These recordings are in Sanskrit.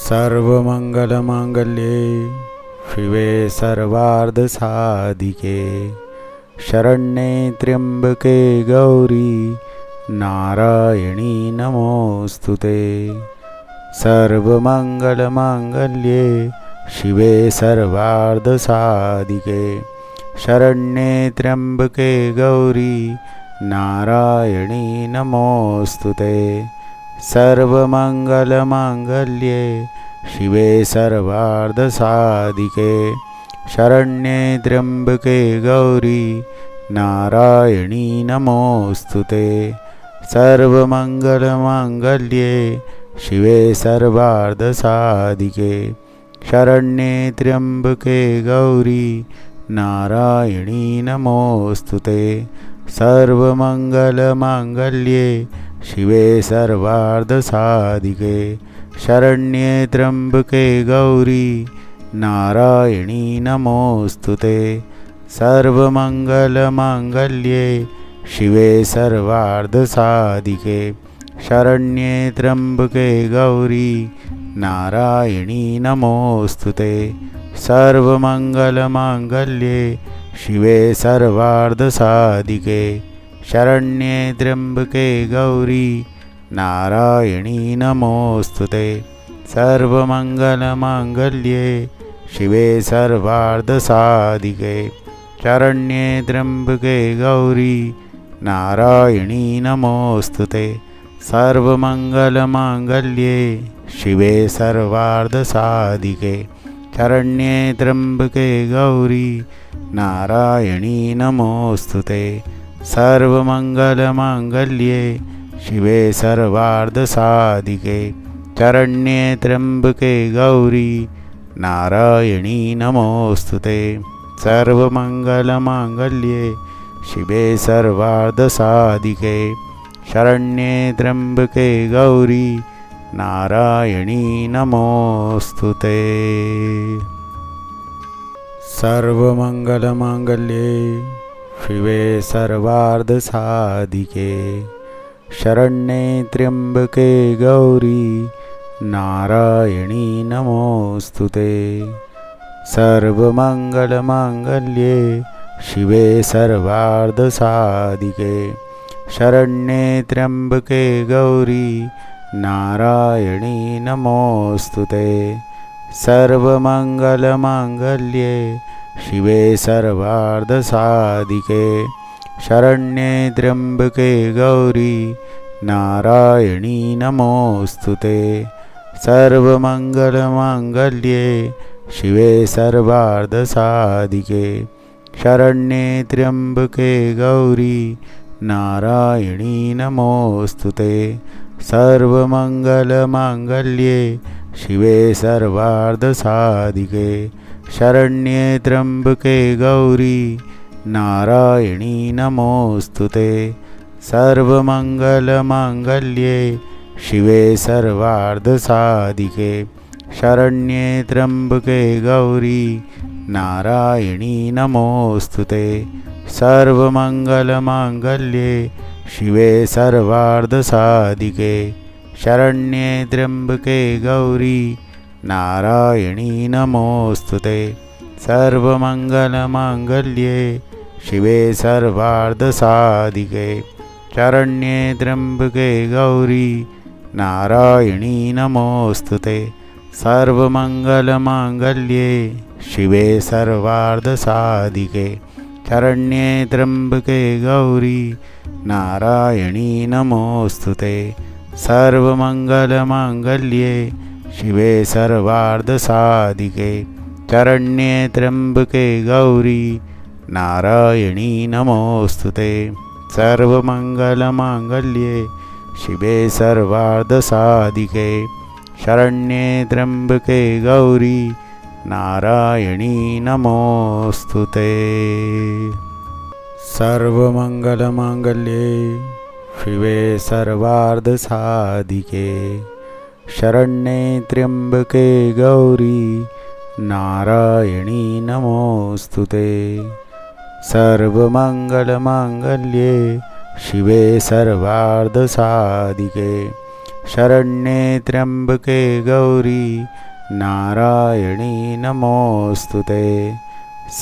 सर्वमंगलमांगल्ये शिवे सर्वार्धसाधिके शरण्ये त्र्यंबके गौरी नारायणी नमोस्तुते। सर्वमंगलमांगल्ये शिवे सर्वार्धसाधिके शरण्ये त्र्यंबके गौरी नारायणी नमोस्तुते। सर्वमंगलमांगल्ये शिवे सर्वार्धसाधिके शरण्ये त्र्यंबके गौरी नारायणी नमोस्तुते। सर्वमंगलमांगल्ये शिवे सर्वार्धसाधिके शरण्ये त्र्यंबके गौरी नारायणी नमोस्तुते। सर्वमंगलमांगल्ये शिवे सर्वार्धसाधिके शरण्ये त्र्यंबके गौरी नारायणी नमोस्तुते। सर्वमंगलमांगल्ये शिवे सर्वार्धसाधिके शरण्ये त्र्यंबके गौरी नारायणी नमोस्तुते। सर्वमंगलमांगल्ये शिवे सर्वार्धसाधिके शरण्ये त्र्यंबके गौरी नारायणी नमोस्तुते। सर्वमंगलमांगल्ये शिवे सर्वार्धसाधिके शरण्ये त्र्यंबके गौरी नारायणी नमोस्तुते। सर्वमंगलमांगल्ये शिवे सर्वार्धसाधिके शरण्ये त्र्यंबके गौरी नारायणी नमोस्तुते। सर्वमंगलमांगल्ये शिवे सर्वार्धसाधिके शरण्ये त्र्यंबके गौरी नारायणी नमोस्तुते। सर्वमंगलमांगल्ये शिवे सर्वार्धसाधिके शरण्ये त्र्यंबके गौरी नारायणी नमोस्तुते। सर्वमंगलमांगल्ये शिवे सर्वार्धसाधिके शरण्ये त्र्यंबके गौरी नारायणी नमोस्तुते। सर्वमंगलमांगल्ये शिवे सर्वार्धसाधिके शरण्ये त्र्यंबके गौरी नारायणी नमोस्तुते। सर्वमंगलमांगल्ये शिवे सर्वार्धसाधिके शरण्ये त्र्यंबके गौरी नारायणी नमोस्तुते। सर्वमंगलमांगल्ये शिवे सर्वार्धसाधिके शरण्ये त्र्यंबके गौरी नारायणी नमोस्तुते। सर्वमंगलमांगल्ये शिवे सर्वार्धसाधिके शरण्ये त्र्यंबके गौरी नारायणी नमोस्तुते। सर्वमंगलमांगल्ये शिवे सर्वार्धसाधिके शरण्ये त्र्यंबके गौरी नारायणी नमोस्तुते। सर्वमंगलमांगल्ये शिवे सर्वार्धसाधिके शरण्ये त्र्यंबके गौरी नारायणी नमोस्तुते। सर्वमंगलमांगल्ये शिवे सर्वार्धसाधिके शरण्ये त्र्यंबके गौरी नारायणी नमोस्तुते। सर्वमंगलमांगल्ये शिवे सर्वार्धसाधिके शरण्ये त्र्यंबके गौरी नारायणी नमोस्तुते। सर्वमंगलमांगल्ये शिवे सर्वार्धसाधिके शरण्ये त्र्यंबके गौरी नारायणी नमोस्तुते। सर्वमंगलमांगल्ये शिवे सर्वार्धसाधिके शरण्ये त्र्यंबके गौरी नारायणी नमोस्तुते। सर्वमंगलमांगल्ये शिवे सर्वार्धसाधिके शरण्ये त्र्यंबके गौरी नारायणी नमोस्तुते। सर्वमंगलमांगल्ये शिवे सर्वार्धसाधिके शरण्ये त्र्यंबके गौरी नारायणी नमोस्तुते।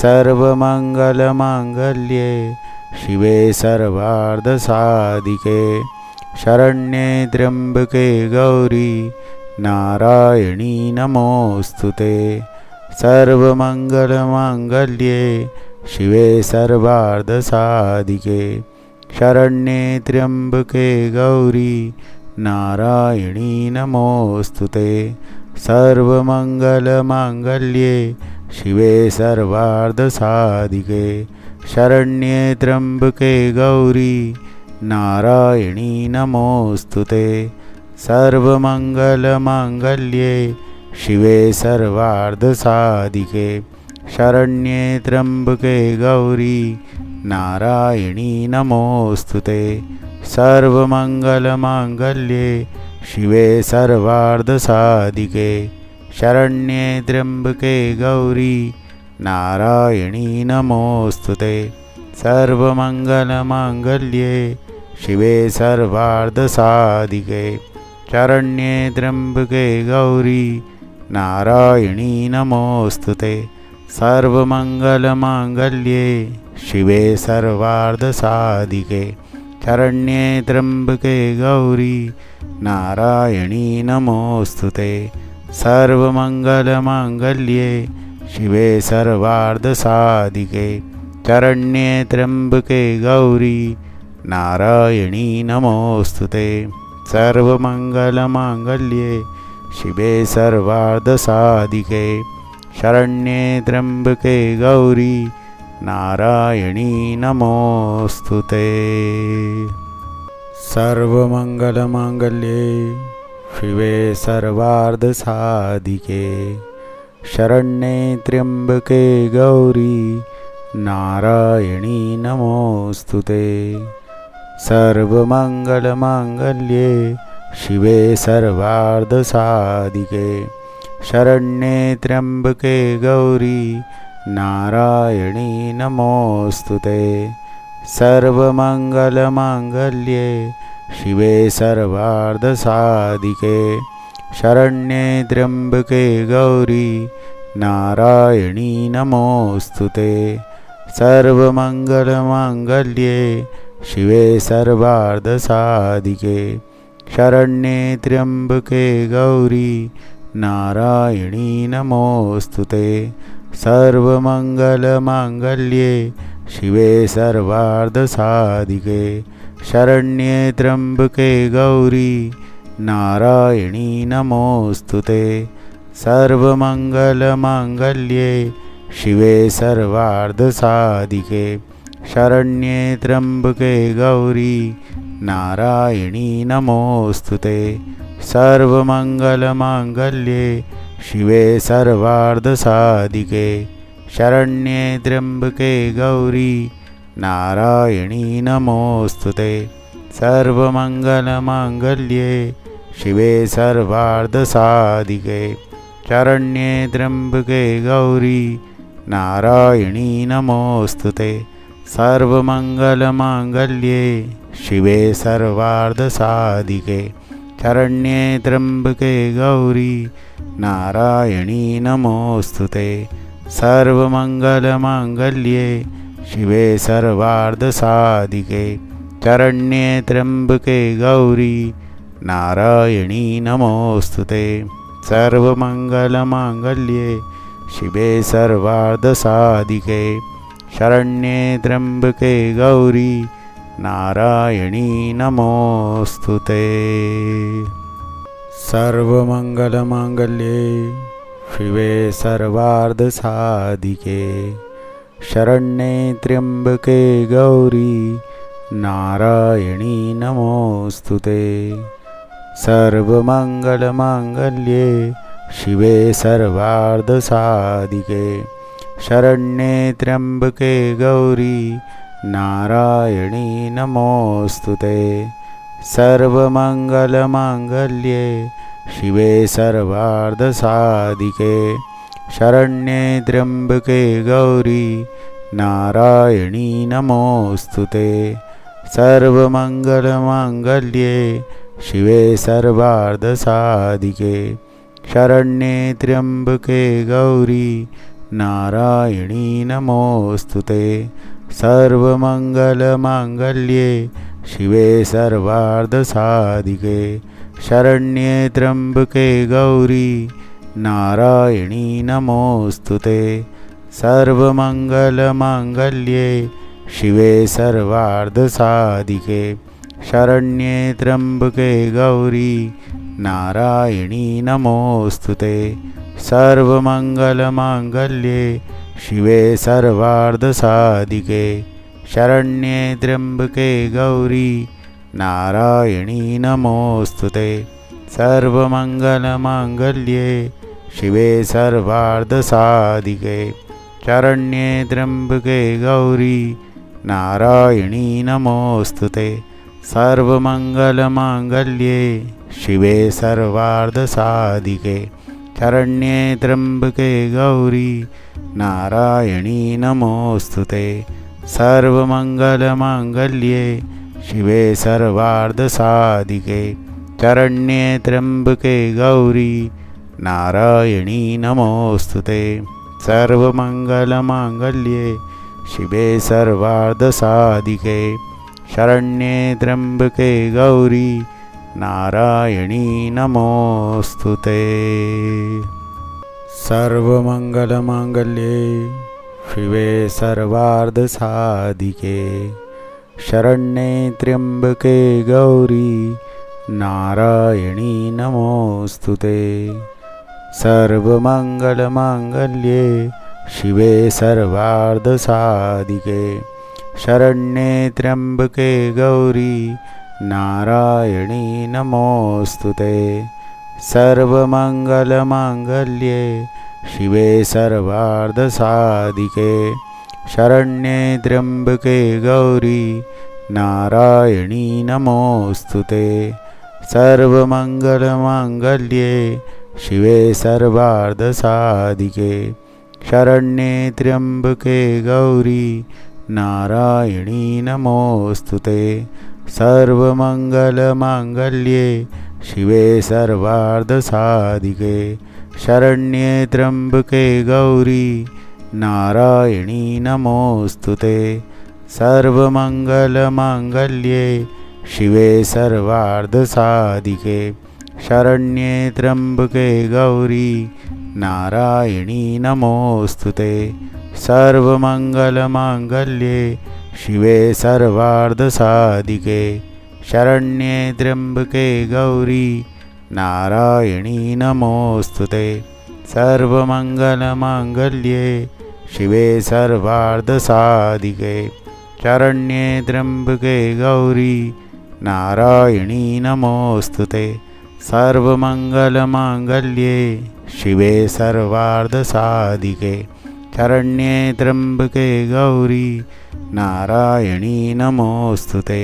सर्वमंगलमांगल्ये शिवे सर्वार्धसाधिके शरण्ये त्र्यंबके गौरी नारायणी नमोस्तुते। सर्वमंगलमांगल्ये शिवे सर्वार्धसाधिके शरण्ये त्र्यंबके गौरी नारायणी नमोस्तुते। सर्वमंगलमांगल्ये शिवे सर्वार्धसाधिके शरण्ये त्र्यंबके गौरी नारायणी नमोस्तुते। सर्वमंगलमांगल्ये शिवे सर्वार्धसाधिके शरण्ये त्र्यंबके गौरी नारायणी नमोस्तुते। सर्वमंगलमांगल्ये शिवे सर्वार्धसाधिके शरण्ये त्र्यंबके गौरी नारायणी नमोस्तुते। सर्वमंगलमांगल्ये शिवे सर्वार्धसाधिके शरण्ये त्र्यंबके गौरी नारायणी नमोस्तुते। सर्वमंगलमांगल्ये शिवे सर्वार्धसाधिके शरण्ये त्र्यंबके गौरी नारायणी नमोस्तुते। सर्वमंगलमांगल्ये शिवे सर्वार्धसाधिके शरण्ये त्र्यंबके गौरी नारायणी नमोस्तुते। सर्वमंगलमांगल्ये शिवे सर्वार्धसाधिके शरण्ये त्र्यंबके गौरी नारायणी नमोस्तुते। सर्वमंगलमांगल्ये शिवे सर्वार्धसाधिके शरण्ये त्र्यंबके गौरी नारायणी नमोस्तुते। सर्वमंगलमांगल्ये शिवे सर्वार्धसाधिके शरण्ये त्र्यंबके गौरी नारायणी नमोस्तुते। सर्वमंगलमांगल्ये शिवे सर्वार्धसाधिके शरण्ये त्र्यंबके गौरी नारायणी नमोस्तुते। सर्वमंगलमांगल्ये शिवे सर्वार्धसाधिके शरण्ये त्र्यंबके गौरी नारायणी नमोस्तुते। सर्वमंगलमांगल्ये शिवे सर्वार्धसाधिके शरण्ये त्र्यंबके गौरी नारायणी नमोस्तुते। सर्वमंगलमांगल्ये शिवे सर्वार्धसाधिके शरण्ये त्र्यंबके गौरी नारायणी नमोस्तुते। सर्वमंगलमांगल्ये शिवे सर्वार्धसाधिके शरण्ये त्र्यंबके गौरी नारायणी नमोस्तुते। सर्वमंगलमांगल्ये शिवे सर्वार्धसाधिके शरण्ये त्र्यंबके गौरी नारायणी नमोस्तुते। सर्वमंगलमांगल्ये शिवे सर्वार्धसाधिके शरण्ये त्र्यंबके गौरी नारायणी नमोस्तुते। सर्वमंगलमांगल्ये शिवे सर्वार्धसाधिके शरण्ये त्र्यंबके गौरी नारायणी नमोस्तुते। सर्वमंगलमांगल्ये शिवे सर्वार्धसाधिके शरण्ये त्र्यंबके गौरी नारायणी नमोस्तुते। सर्वमंगलमांगल्ये शिवे सर्वार्धसाधिके शरण्ये त्र्यंबके गौरी नारायणी नमोस्तुते। सर्वमंगलमांगल्ये शिवे सर्वार्धसाधिके शरण्ये त्र्यंबके गौरी नारायणी नमोस्तुते। सर्वमंगलमांगल्ये शिवे सर्वार्धसाधिके शरण्ये त्र्यंबके गौरी नारायणी नमोस्तुते। सर्वमंगलमांगल्ये शिवे सर्वार्धसाधिके शरण्ये त्र्यंबके गौरी नारायणी नमोस्तुते सर्वमंगलमांगल्ये शिवे सर्वार्धसाधिके शरण्ये त्र्यंबके गौरी नारायणी नमोस्तुते सर्वमंगलमांगल्ये शिवे सर्वार्धसाधिके शरण्ये त्र्यंबके गौरी नारायणी नमोस्तुते सर्वमंगलमांगल्ये शिवे सर्वार्धसाधिके शरण्ये त्र्यंबके गौरी नारायणी नमोस्तुते सर्वमंगलमांगल्ये शिवे सर्वार्धसाधिके शरण्ये त्र्यंबके गौरी नारायणी नमोस्तुते सर्वमंगलमांगल्ये शिवे सर्वार्धसाधिके शरण्ये त्र्यंबके गौरी नारायणी नमोस्तुते सर्वमंगलमांगल्ये शिवे सर्वार्धसाधिके शरण्ये त्र्यंबके गौरी नारायणी नमोस्तुते सर्वमंगलमांगल्ये शिवे सर्वार्धसाधिके शरण्ये त्र्यंबके गौरी नारायणी नमोस्तुते सर्वमंगलमांगल्ये शिवे सर्वार्धसाधिके शरण्ये त्र्यंबके गौरी नारायणी नमोस्तुते सर्वमंगलमांगल्ये शिवे सर्वार्धसाधिके शरण्ये त्र्यंबके गौरी नारायणी नमोस्तुते सर्वमंगलमांगल्ये शिवे सर्वार्धसाधिके शरण्ये त्र्यंबके गौरी नारायणी नमोस्तुते सर्वमंगलमांगल्ये शिवे सर्वार्धसाधिके शरण्ये त्र्यंबके गौरी नारायणी नमोस्तुते सर्वमंगलमांगल्ये शिवे सर्वार्धसाधिके शरण्ये त्र्यंबके गौरी नारायणी नमोस्तुते सर्वमंगलमांगल्ये शिवे सर्वार्धसाधिके शरण्ये त्र्यंबके गौरी नारायणी नमोस्तुते सर्वमंगलमांगल्ये शिवे सर्वार्धसाधिके शरण्ये त्र्यंबके गौरी नारायणी नमोस्तुते सर्वमंगलमांगल्ये शिवे सर्वार्धसाधिके शरण्ये त्र्यंबके गौरी नारायणी नमोस्तुते सर्वमंगलमांगल्ये शिवे सर्वार्धसाधिके शरण्ये त्र्यंबके गौरी नारायणी नमोस्तुते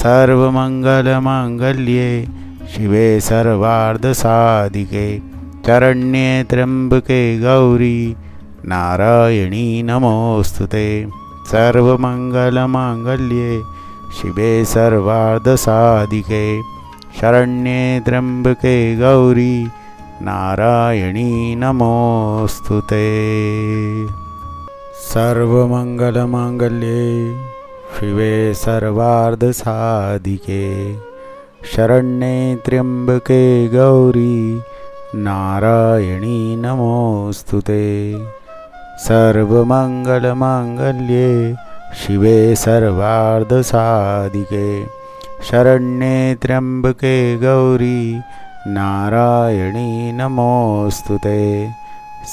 सर्वमंगलमांगल्ये शिवे सर्वार्धसाधिके शरण्ये त्र्यंबके गौरी नारायणी नमोस्तुते सर्वमंगलमांगल्ये शिवे सर्वार्धसाधिके शरण्ये त्र्यंबके गौरी नारायणी नमोस्तुते सर्वमंगलमांगल्ये शिवे सर्वार्धसाधिके शरण्ये त्र्यंबके गौरी नारायणी नमोस्तुते सर्वमंगलमांगल्ये शिवे सर्वार्धसाधिके शरण्ये त्र्यंबके गौरी नारायणी नमोस्तुते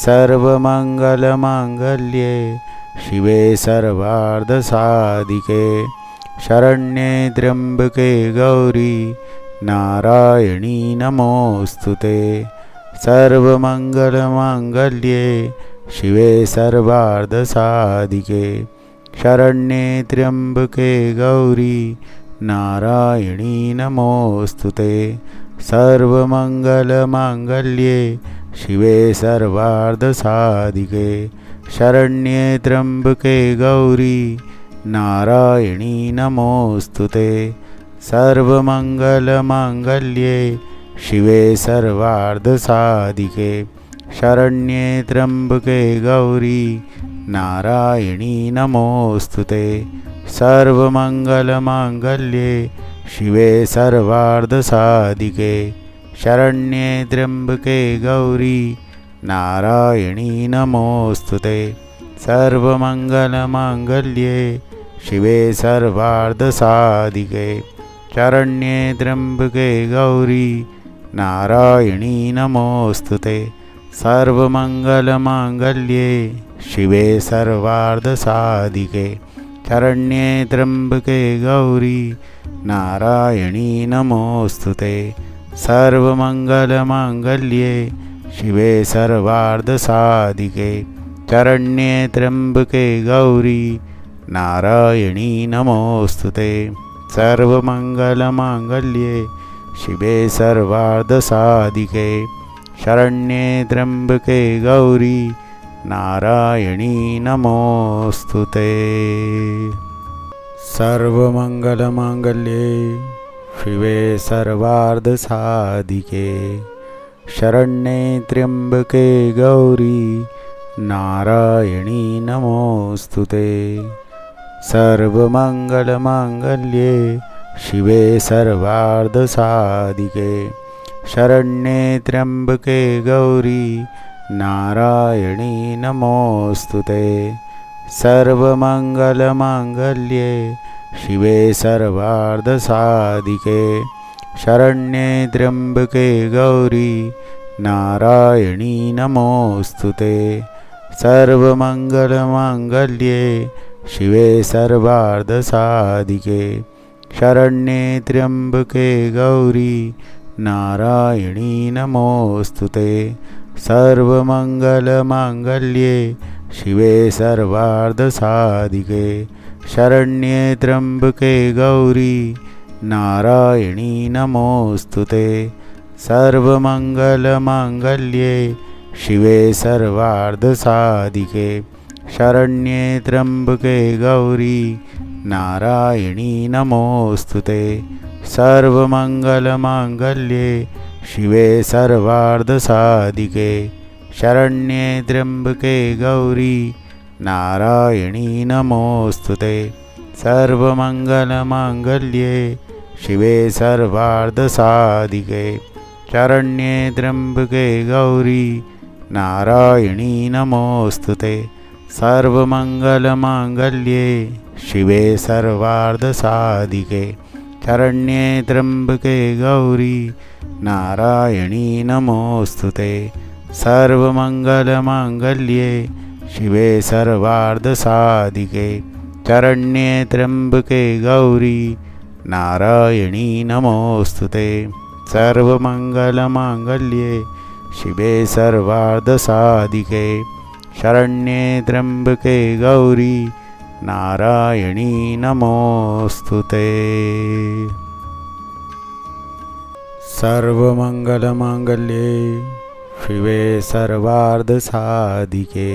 सर्वमंगलमांगल्ये शिवे सर्वार्धसाधिके शरण्ये त्र्यंबके गौरी नारायणी नमोस्तुते सर्वमंगलमांगल्ये शिवे सर्वार्धसाधिके शरण्ये त्र्यंबके गौरी नारायणी नमोस्तुते सर्वमंगलमांगल्ये शिवे सर्वार्धसाधिके शरण्ये त्र्यंबके गौरी नारायणी नमोस्तुते सर्वमङ्गलमाङ्गल्ये शिवे सर्वार्धसाधिके शरण्ये त्र्यम्बके गौरी नारायणी नमोऽस्तुते। सर्वमङ्गलमाङ्गल्ये शिवे सर्वार्धसाधिके शरण्ये त्र्यम्बके गौरी नारायणी नमोऽस्तुते। सर्वमङ्गलमाङ्गल्ये शिवे सर्वार्धसाधिके शरण्ये त्र्यम्बके गौरी नारायणी नमोऽस्तुते। सर्वमङ्गलमाङ्गल्ये शिवे सर्वार्धसाधिके शरण्ये त्र्यम्बके गौरी नारायणी नमोऽस्तुते। सर्वमङ्गलमाङ्गल्ये शिवे सर्वार्धसाधिके शरण्ये त्र्यम्बके गौरी नारायणी नमोऽस्तुते। सर्वमङ्गलमाङ्गल्ये शिवे सर्वार्धसाधिके शरण्ये त्र्यम्बके गौरी नारायणी नमोऽस्तुते। सर्वमङ्गलमाङ्गल्ये शिवे सर्वार्धसाधिके शरण्ये त्र्यम्बके गौरी नारायणी नमोऽस्तुते। सर्वमङ्गलमाङ्गल्ये शिवे सर्वार्धसाधिके शरण्ये त्र्यम्बके गौरी नारायणी नमोऽस्तुते। सर्वमङ्गलमाङ्गल्ये शिवे सर्वार्धसाधिके शरण्ये त्र्यम्बके गौरी नारायणी नमोऽस्तुते। सर्वमङ्गलमाङ्गल्ये शिवे सर्वार्धसाधिके शरण्ये त्र्यम्बके गौरी नारायणी नमोऽस्तुते। सर्वमङ्गलमाङ्गल्ये शिवे सर्वार्धसाधिके शरण्ये त्र्यम्बके गौरी नारायणी नमोऽस्तुते। सर्वमङ्गलमाङ्गल्ये शिवे सर्वार्धसाधिके शरण्ये त्र्यम्बके गौरी नारायणी नमोऽस्तुते। सर्वमङ्गलमाङ्गल्ये शिवे सर्वार्धसाधिके शरण्ये त्र्यम्बके गौरी नारायणी नमोऽस्तुते। सर्वमङ्गलमाङ्गल्ये शिवे सर्वार्धसाधिके शरण्ये त्र्यम्बके गौरी नारायणी नमोऽस्तुते। सर्वमङ्गलमाङ्गल्ये शिवे सर्वार्धसाधिके शरण्ये त्र्यम्बके गौरी नारायणी नमोऽस्तुते। सर्वमङ्गलमाङ्गल्ये शिवे सर्वार्धसाधिके शरण्ये त्र्यम्बके गौरी नारायणी नमोऽस्तुते। सर्वमङ्गलमाङ्गल्ये शिवे सर्वार्धसाधिके शरण्ये त्र्यम्बके गौरी नारायणी नमोऽस्तुते। सर्वमङ्गलमाङ्गल्ये शिवे सर्वार्धसाधिके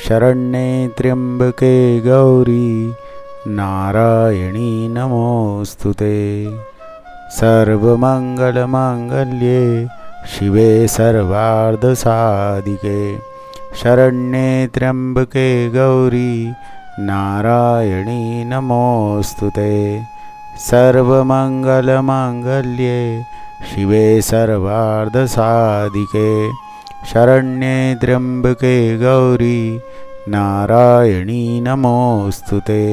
शरण्ये त्र्यम्बके गौरी नारायणी नमोऽस्तुते। सर्वमङ्गलमाङ्गल्ये शिवे सर्वार्धसाधिके शरण्ये त्र्यम्बके गौरी नारायणी नमोऽस्तुते। सर्वमङ्गलमाङ्गल्ये शिवे सर्वार्धसाधिके शरण्ये त्र्यम्बके गौरी नारायणी नमोऽस्तुते।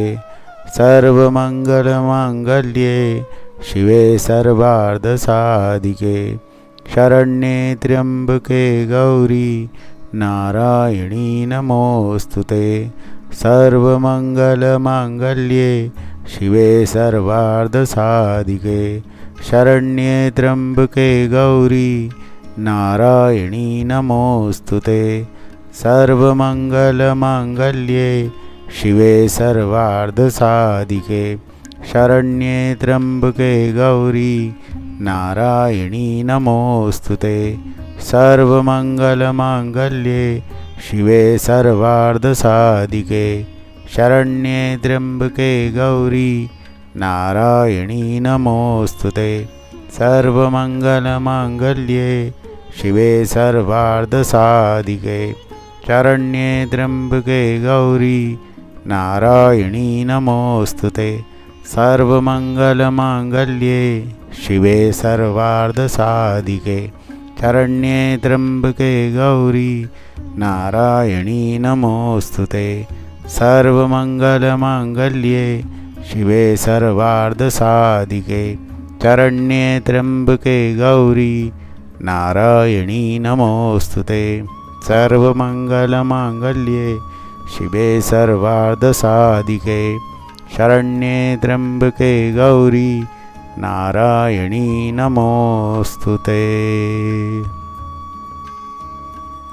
सर्वमङ्गलमाङ्गल्ये शिवे सर्वार्धसाधिके शरण्ये त्र्यम्बके गौरी नारायणी नमोऽस्तुते। सर्वमङ्गलमाङ्गल्ये शिवे सर्वार्धसाधिके शरण्ये त्र्यम्बके गौरी नारायणी नमोऽस्तुते। सर्वमङ्गलमाङ्गल्ये शिवे सर्वार्धसाधिके शरण्ये त्र्यम्बके गौरी नारायणी नमोऽस्तुते। सर्वमङ्गलमाङ्गल्ये शिवे सर्वार्धसाधिके शरण्ये त्र्यम्बके गौरी नारायणी नमोऽस्तु ते। सर्वमङ्गलमाङ्गल्ये शिवे सर्वार्धसाधिके शरण्ये त्र्यम्बके गौरी नारायणी नमोऽस्तु ते। सर्वमङ्गलमाङ्गल्ये शिवे सर्वार्धसाधिके शरण्ये त्र्यम्बके गौरी नारायणी नमोऽस्तु ते। सर्वमङ्गलमाङ्गल्ये शिवे सर्वार्धसाधिके शरण्ये त्र्यम्बके गौरी नारायणी नमोऽस्तु ते। सर्वमङ्गलमाङ्गल्ये शिवे सर्वार्धसाधिके शरण्ये त्र्यम्बके गौरी नारायणी नमोऽस्तु ते।